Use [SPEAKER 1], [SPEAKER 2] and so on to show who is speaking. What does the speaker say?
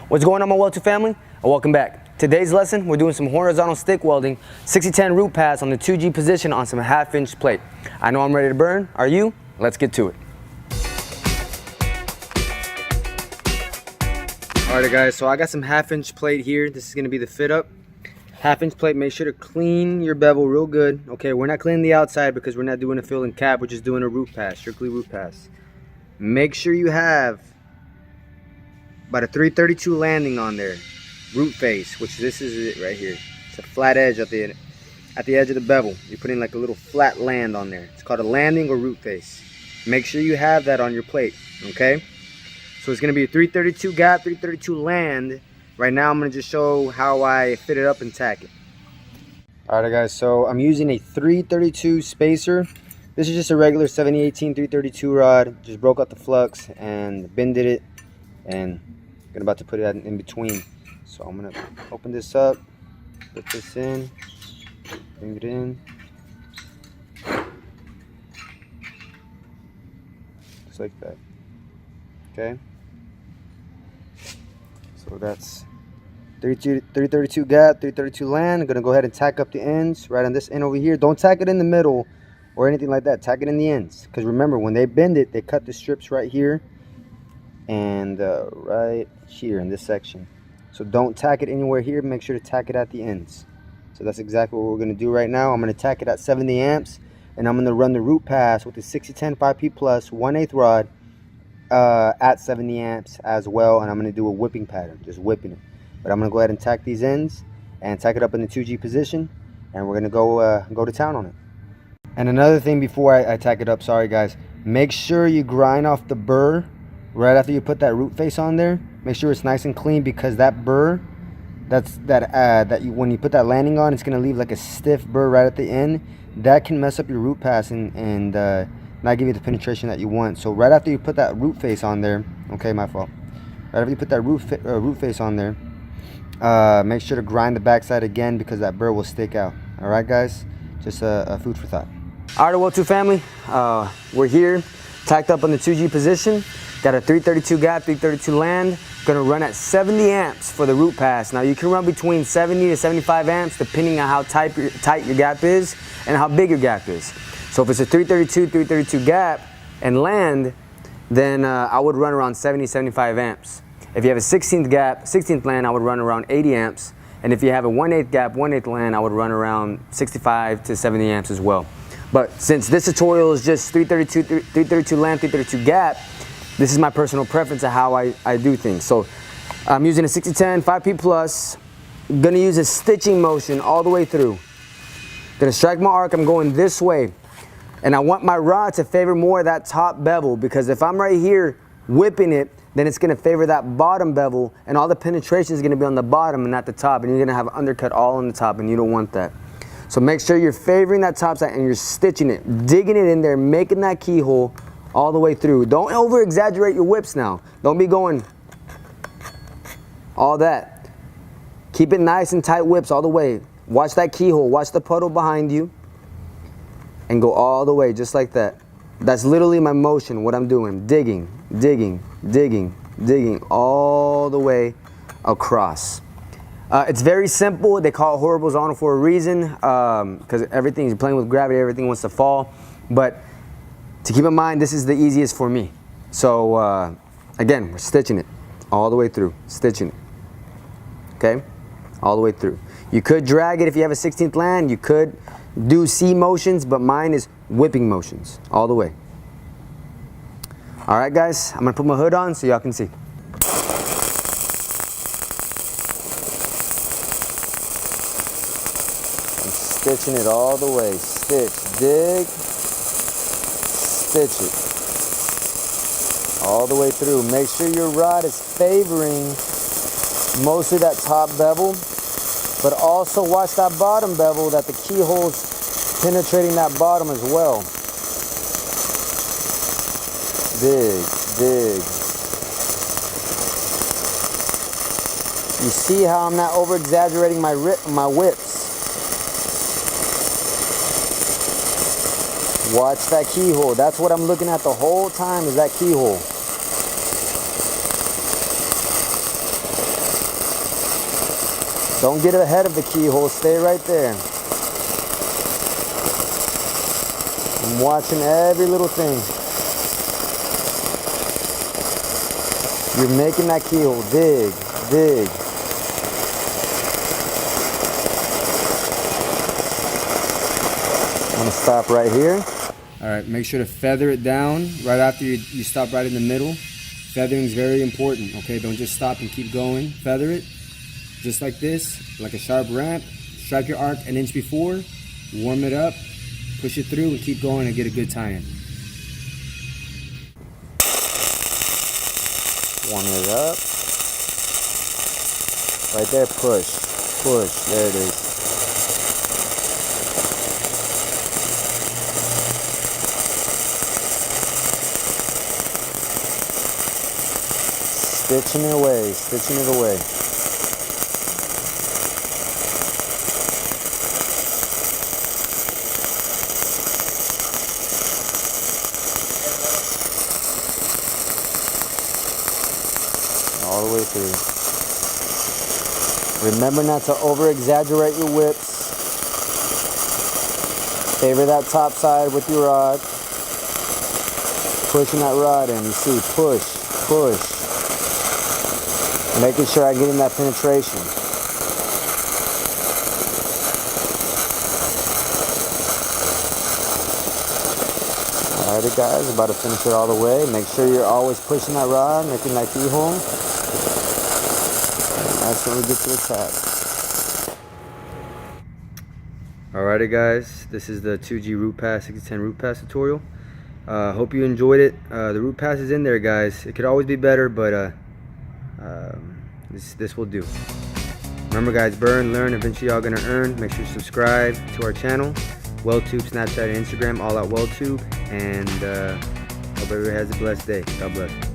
[SPEAKER 1] What's going on, my Welding family? And welcome back. Today's lesson, we're doing some horizontal stick welding, 60-10 root pass on the 2G position on some 1/2 inch plate. I know I'm ready to burn. Are you? Let's get to it. Alright guys, so I got some 1/2 inch plate here. This is going to be the fit up. 1/2 inch plate, make sure to clean your bevel real good. Okay, we're not cleaning the outside because we're not doing a fill and cap, we're just doing a root pass, strictly root pass. Make sure you have about a 332 landing on there, root face, which this is it right here. It's a flat edge at the edge of the bevel. You're putting like a little flat land on there. It's called a landing or root face. Make sure you have that on your plate, okay? So it's gonna be a 332 gap, 332 land. Right now I'm gonna just show how I fit it up and tack it. All right guys, so I'm using a 332 spacer. This is just a regular 7018 332 rod. Just broke out the flux and bended it, and I'm about to put it in between. So I'm gonna open this up, put this in, bring it in, just like that. Okay. So that's 332 gap, 332 land. I'm gonna go ahead and tack up the ends right on this end over here. Don't tack it in the middle or anything like that. Tack it in the ends, because remember, when they bend it, they cut the strips right here and right here in this section. So don't tack it anywhere here. Make sure to tack it at the ends. So that's exactly what we're going to do right now. I'm going to tack it at 70 amps, and I'm going to run the root pass with the 6010 5P plus 1/8 rod at 70 amps as well, and I'm going to do a whipping pattern, just whipping it. But I'm going to go ahead and tack these ends and tack it up in the 2G position, and we're going to go to town on it. And another thing before I tack it up, sorry guys, make sure you grind off the burr right after you put that root face on there. Make sure it's nice and clean, because that burr, when you put that landing on, it's gonna leave like a stiff burr right at the end. That can mess up your root pass and not give you the penetration that you want. So right after you put that root face on there, okay, my fault. Right after you put that root face on there, make sure to grind the backside again, because that burr will stick out. All right, guys, just a food for thought. All right, Welding family, we're here, tacked up on the 2G position. Got a 332 gap, 332 land. Gonna run at 70 amps for the root pass. Now you can run between 70 to 75 amps depending on how tight your gap is and how big your gap is. So if it's a 332 gap and land, then I would run around 70, 75 amps. If you have a 16th gap, 16th land, I would run around 80 amps. And if you have a 1/8 gap, 1/8 land, I would run around 65 to 70 amps as well. But since this tutorial is just 332 land, 332 gap, this is my personal preference of how I do things. So I'm using a 6010 5P plus. I'm gonna use a stitching motion all the way through. Gonna strike my arc, I'm going this way. And I want my rod to favor more of that top bevel, because if I'm right here whipping it, then it's gonna favor that bottom bevel, and all the penetration is gonna be on the bottom and not the top, and you're gonna have undercut all on the top, and you don't want that. So make sure you're favoring that top side and you're stitching it, digging it in there, making that keyhole all the way through. Don't over exaggerate your whips now. Don't be going all that. Keep it nice and tight whips all the way. Watch that keyhole, watch the puddle behind you, and go all the way just like that. That's literally my motion, what I'm doing. Digging, digging, digging, digging all the way across. It's very simple. They call it horizontal for a reason, because everything's playing with gravity, everything wants to fall. But to keep in mind, this is the easiest for me. So again, we're stitching it all the way through, stitching it, okay? All the way through. You could drag it if you have a 16th land, you could do C motions, but mine is whipping motions all the way. All right guys, I'm gonna put my hood on so y'all can see. I'm stitching it all the way, stitch, dig, stitch it all the way through. Make sure your rod is favoring mostly that top bevel, but also watch that bottom bevel, that the keyhole's penetrating that bottom as well. Dig, dig. You see how I'm not over exaggerating my whips. Watch that keyhole. That's what I'm looking at the whole time, is that keyhole. Don't get ahead of the keyhole, stay right there. I'm watching every little thing. You're making that keyhole, dig, dig. I'm gonna stop right here. All right, make sure to feather it down right after you stop right in the middle. Feathering is very important, okay? Don't just stop and keep going. Feather it, just like this, like a sharp ramp. Strike your arc an inch before, warm it up, push it through, and keep going and get a good tie-in. Warm it up. Right there, push, push, there it is. Stitching it away, stitching it away. All the way through. Remember not to over-exaggerate your whips. Favor that top side with your rod. Pushing that rod in, you see, push, push. Making sure I'm getting that penetration. Alrighty guys, about to finish it all the way. Make sure you're always pushing that rod, making that keyhole. And that's when we get to the top. Alrighty guys, this is the 2G root pass, 610 root pass tutorial. Hope you enjoyed it. The root pass is in there guys. It could always be better, but this will do. Remember guys, burn, learn, eventually y'all gonna earn. Make sure you subscribe to our channel, WeldTube, Snapchat, and Instagram, all out WeldTube. And hope everybody has a blessed day. God bless.